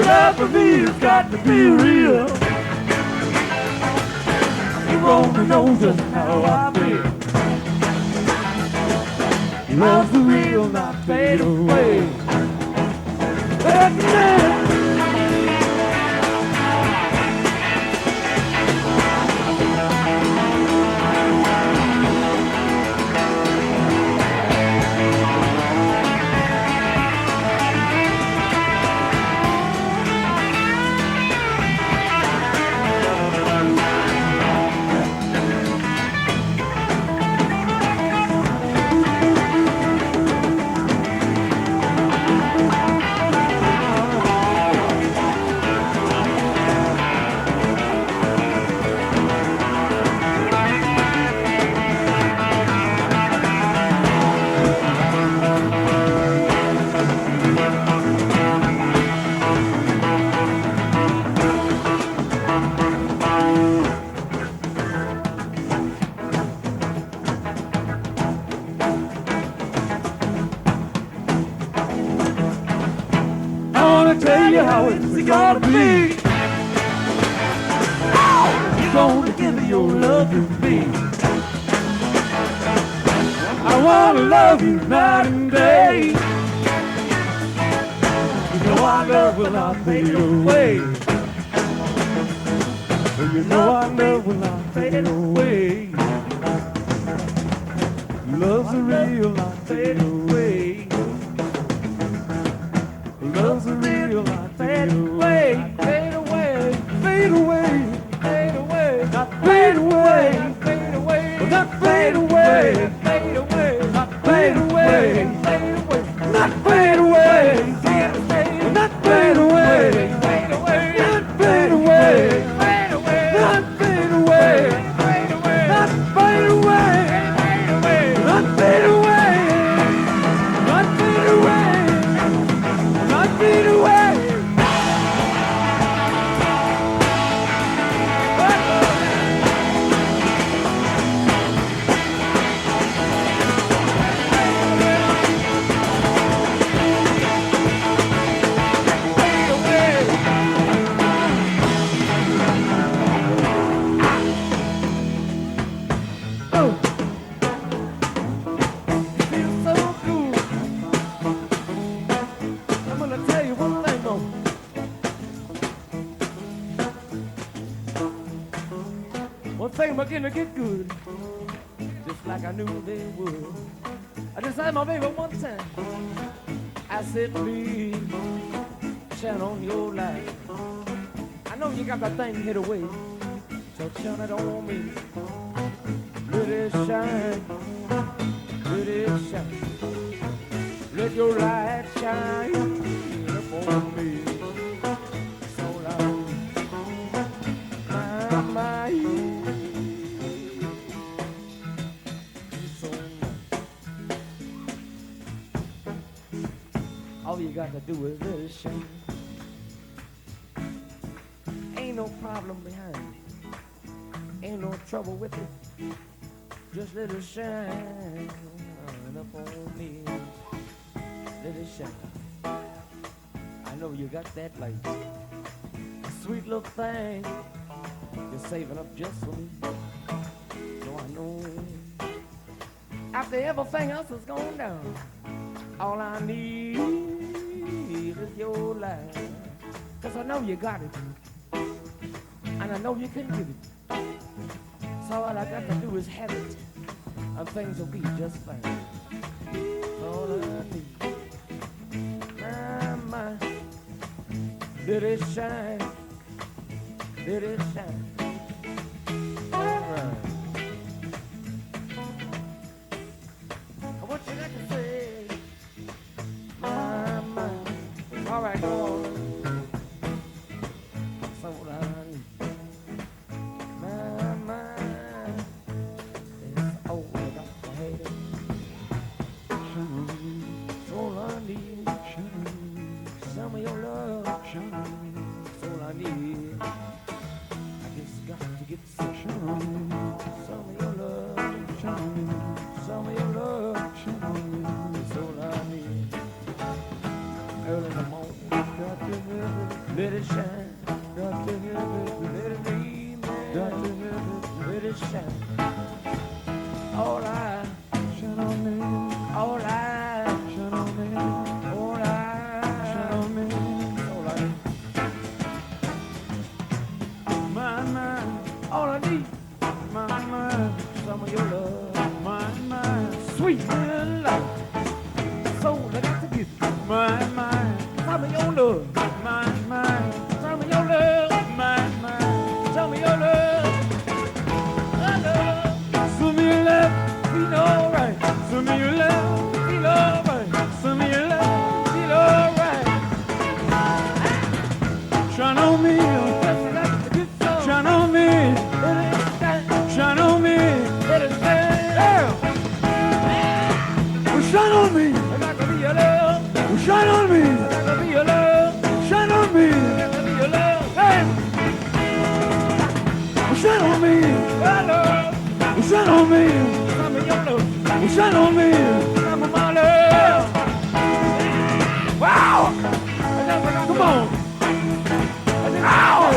love for me has got to be real. You only know just how I feel. Love's the real, not fade away. Tell you how it's gonna be. Oh, you're gonna give your love to me. I wanna love you night and day. You know our love will not fade away. You know our love will not fade away. Love's a real, not fade away. Love's a real, not fade away. Fade away, fade away, fade away, not fade away, fade away, not fade away, fade away, not fade away, fade away, not fade away, not fade away, fade away, not fade away, fade away, not fade away, fade away, not fade away, fade away, not fade away, not fade away. Fade away. Begin to get good, just like I knew they would. I just had my baby one time. I said, please, shine on your light. I know you got that thing hid away, so shine it on me. Let it shine, let it shine. Let your light shine upon me. So loud, my. All you got to do is let it shine. Ain't no problem behind it. Ain't no trouble with it. Just let it shine up on me. Let it shine. I know you got that light. Sweet little thing. You're saving up just for me. So I know after everything else has gone down, all I need is your life. Cause I know you got it. And I know you can give it. So all I got to do is have it. And things will be just fine. All I need. My. Let it shine. Let it shine. All right. What you got to say? My. All right, go on. So what I need. My. It's all I got to hate. So all I need. Some of your love. That's all I need. I just got to get some. Some of your love. Some of your love. That's all I need. Early in the morning, got to have it. let it shine. Got to let it rain, got to let it shine. All right, shine on me. All right, shine on me. All right, shine on me. All right. My, all I need, my, some of your love. My, sweet little love. So I got to give my, some of your love. My, some of your love. My, some of your love. I love. Some of your love, feel alright. Some of your love, feel alright. Some of your love, feel alright. Shine on me, shine on me, shine on me, shine on me. Shine on me! Shine on me! Hey! Shine on me! Shine on me! Shine on me! Wow! Come on! Wow!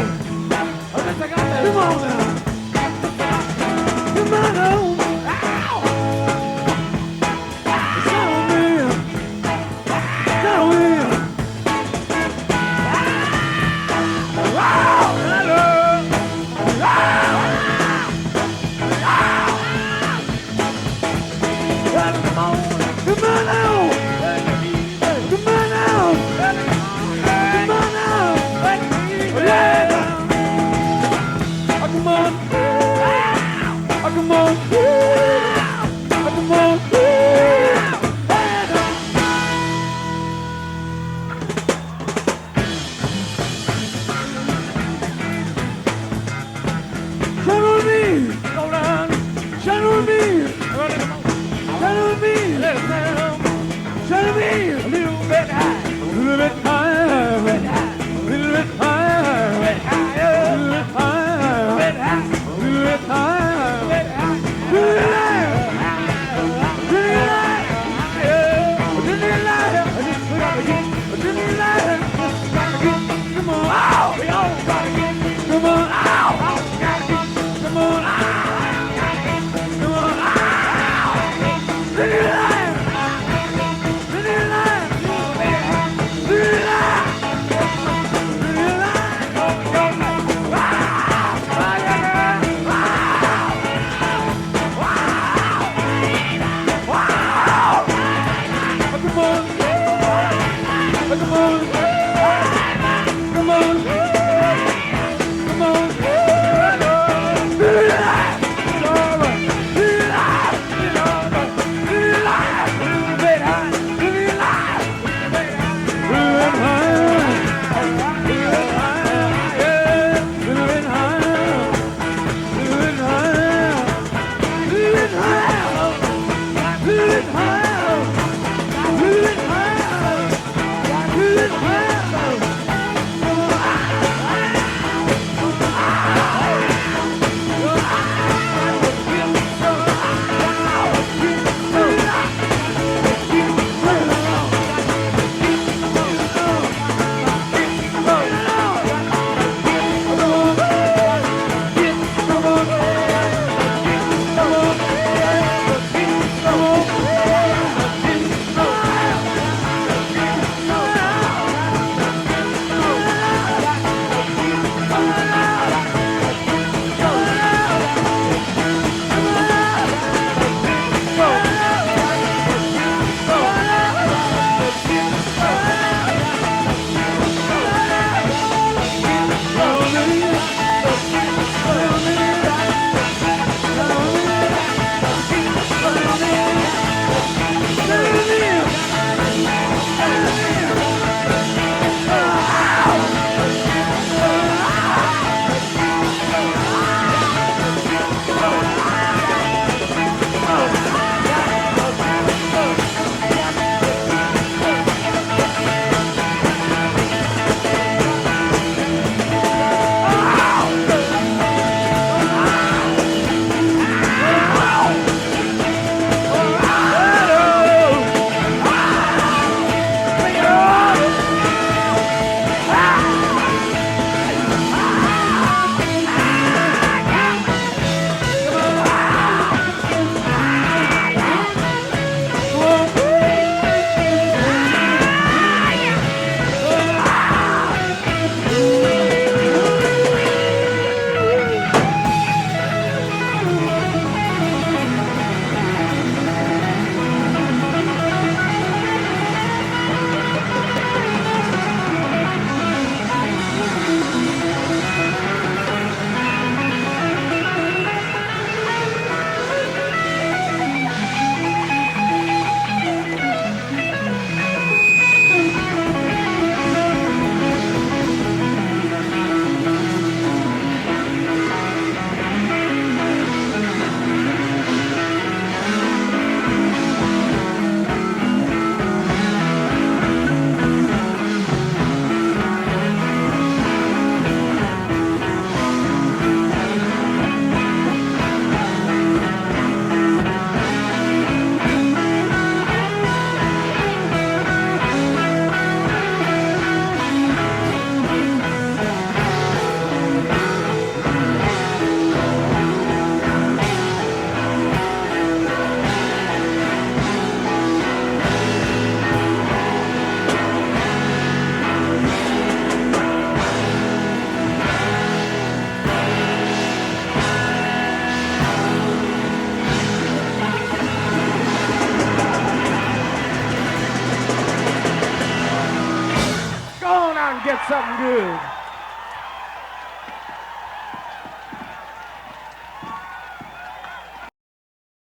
Come on now! Come on now! get something good.